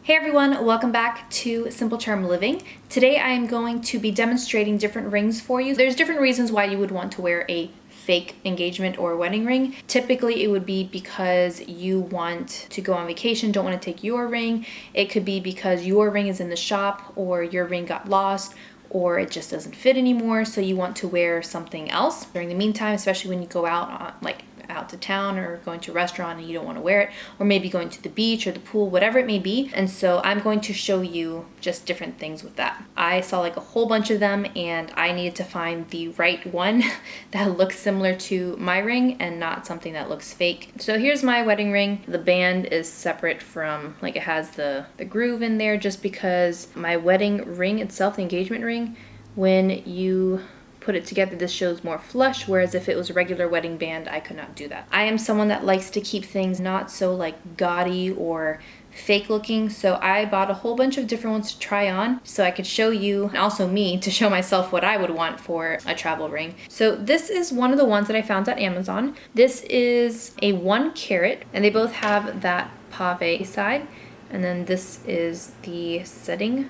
Hey everyone, welcome back to Simple Charm Living. Today I am going to be demonstrating different rings for you. There's different reasons why you would want to wear a fake engagement or wedding ring. Typically it would be because you want to go on vacation, don't want to take your ring. It could be because your ring is in the shop or your ring got lost or it just doesn't fit anymore, so you want to wear something else during the meantime, especially when you go out on, out to town or going to a restaurant and you don't want to wear it, or maybe going to the beach or the pool, whatever it may be. And so I'm going to show you just different things with that. I saw like a whole bunch of them and I needed to find the right one that looks similar to my ring and not something that looks fake. So here's my wedding ring. The band is separate from, like, it has the groove in there just because my wedding ring itself, the engagement ring, when you put it together, this shows more flush, whereas if it was a regular wedding band, I could not do that. I am someone that likes to keep things not so like gaudy or fake looking, so I bought a whole bunch of different ones to try on so I could show you, and also me, to show myself what I would want for a travel ring. So this is one of the ones that I found at Amazon. This is a 1 carat, and they both have that pave side, and then this is the setting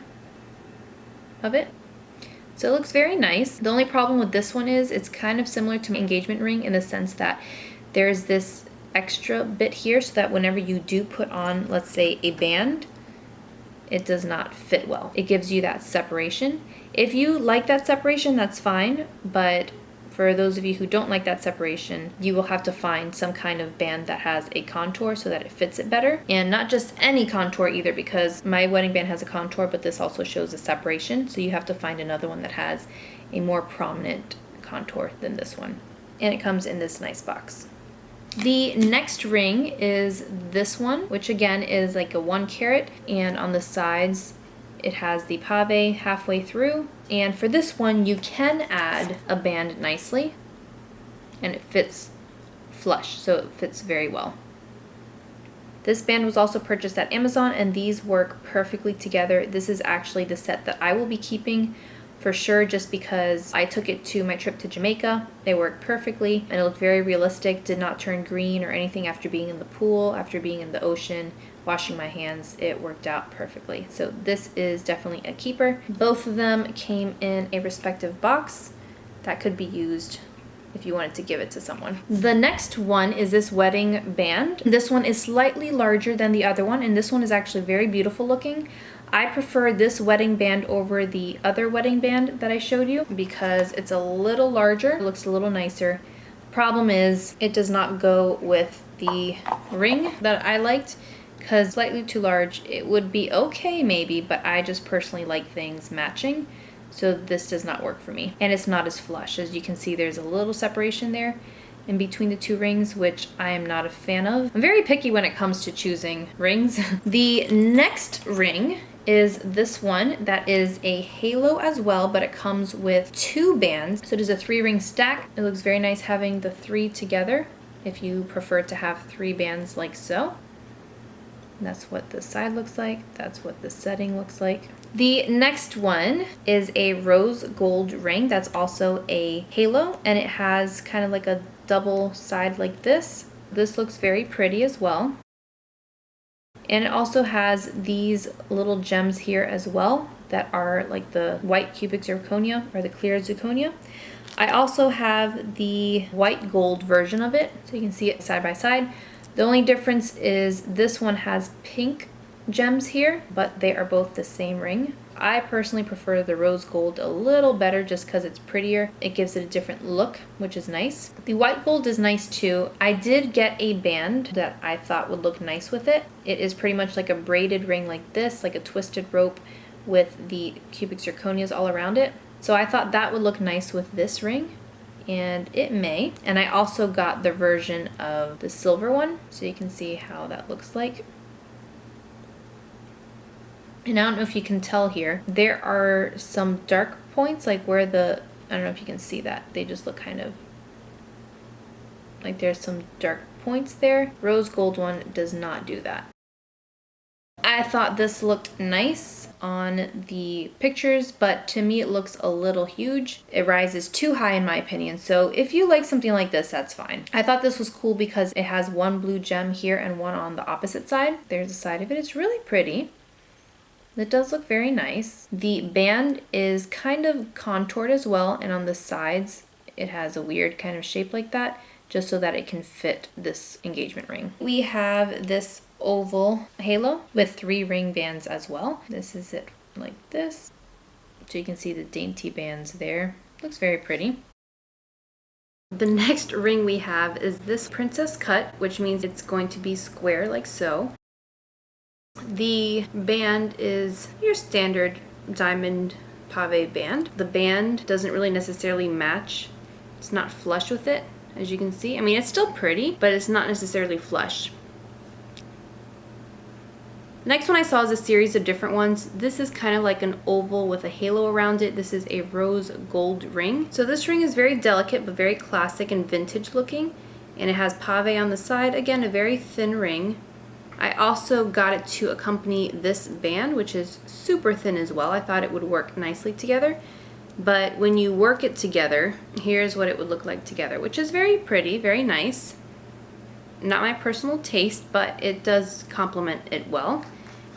of it. So it looks very nice. The only problem with this one is it's kind of similar to my engagement ring in the sense that there's this extra bit here so that whenever you do put on, let's say, a band, it does not fit well. It gives you that separation. If you like that separation, that's fine, but for those of you who don't like that separation, you will have to find some kind of band that has a contour so that it fits it better. And not just any contour either, because my wedding band has a contour, but this also shows a separation. So you have to find another one that has a more prominent contour than this one. And it comes in this nice box. The next ring is this one, which again is like a 1 carat, and on the sides it has the pave halfway through. And for this one, you can add a band nicely, and it fits flush, so it fits very well. This band was also purchased at Amazon, and these work perfectly together. This is actually the set that I will be keeping for sure, just because I took it to my trip to Jamaica. They worked perfectly, and it looked very realistic, did not turn green or anything after being in the pool, after being in the ocean, washing my hands. It worked out perfectly. So this is definitely a keeper. Both of them came in a respective box that could be used if you wanted to give it to someone. The next one is this wedding band. This one is slightly larger than the other one, and this one is actually very beautiful looking. I prefer this wedding band over the other wedding band that I showed you because it's a little larger, it looks a little nicer. Problem is, it does not go with the ring that I liked, because slightly too large. It would be okay maybe, but I just personally like things matching, so this does not work for me. And it's not as flush. As you can see, there's a little separation there in between the two rings, which I am not a fan of. I'm very picky when it comes to choosing rings. The next ring is this one that is a halo as well, but it comes with 2 bands. So it is a 3-ring stack. It looks very nice having the 3 together if you prefer to have 3 bands like so. That's what the side looks like. That's what the setting looks like. The next one is a rose gold ring that's also a halo, and it has kind of like a double side like this. This looks very pretty as well. And it also has these little gems here as well that are like the white cubic zirconia or the clear zirconia. I also have the white gold version of it, so you can see it side by side. The only difference is this one has pink gems here, but they are both the same ring. I personally prefer the rose gold a little better just because it's prettier. It gives it a different look, which is nice. The white gold is nice too. I did get a band that I thought would look nice with it. It is pretty much like a braided ring like this, like a twisted rope with the cubic zirconias all around it. So I thought that would look nice with this ring, and it may. And I also got the version of the silver one, so you can see how that looks like. And I don't know if you can tell here, there are some dark points, like where the, I don't know if you can see that, they just look kind of like there's some dark points there. Rose gold one does not do that. I thought this looked nice on the pictures, but to me it looks a little huge. It rises too high in my opinion, so if you like something like this, that's fine. I thought this was cool because it has one blue gem here and one on the opposite side. There's the side of it. It's really pretty. It does look very nice. The band is kind of contoured as well, and on the sides it has a weird kind of shape like that, just so that it can fit this engagement ring. We have this oval halo with 3 ring bands as well. This is it like this. So you can see the dainty bands there. Looks very pretty. The next ring we have is this princess cut, which means it's going to be square like so. The band is your standard diamond pave band. The band doesn't really necessarily match. It's not flush with it, as you can see. I mean, it's still pretty, but it's not necessarily flush. The next one I saw is a series of different ones. This is kind of like an oval with a halo around it. This is a rose gold ring. So this ring is very delicate but very classic and vintage looking, and it has pave on the side. Again, a very thin ring. I also got it to accompany this band, which is super thin as well. I thought it would work nicely together, but when you work it together, here's what it would look like together, which is very pretty, very nice. Not my personal taste, but it does complement it well.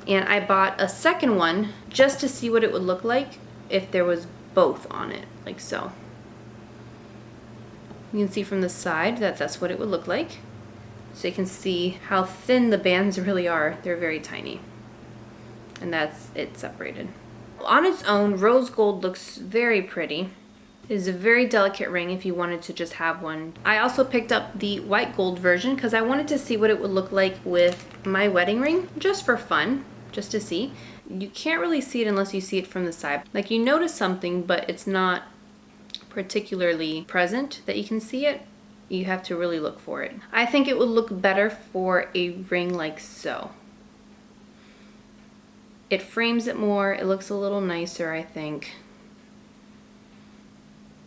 And I bought a second one just to see what it would look like if there was both on it, like so. You can see from the side that that's what it would look like. So you can see how thin the bands really are. They're very tiny. And that's it separated. On its own, rose gold looks very pretty. It is a very delicate ring if you wanted to just have one. I also picked up the white gold version because I wanted to see what it would look like with my wedding ring, just for fun, just to see. You can't really see it unless you see it from the side. Like, you notice something, but it's not particularly present that you can see it. You have to really look for it. I think it would look better for a ring like so. It frames it more, it looks a little nicer, I think.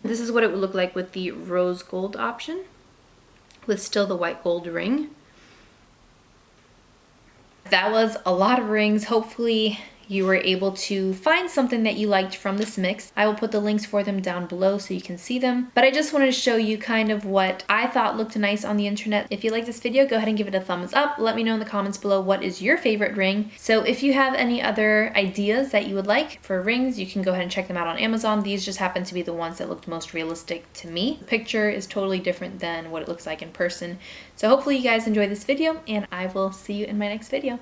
This is what it would look like with the rose gold option, with still the white gold ring. That was a lot of rings. Hopefully you were able to find something that you liked from this mix. I will put the links for them down below so you can see them. But I just wanted to show you kind of what I thought looked nice on the internet. If you like this video, go ahead and give it a thumbs up. Let me know in the comments below what is your favorite ring. So if you have any other ideas that you would like for rings, you can go ahead and check them out on Amazon. These just happen to be the ones that looked most realistic to me. The picture is totally different than what it looks like in person. So hopefully you guys enjoyed this video, and I will see you in my next video.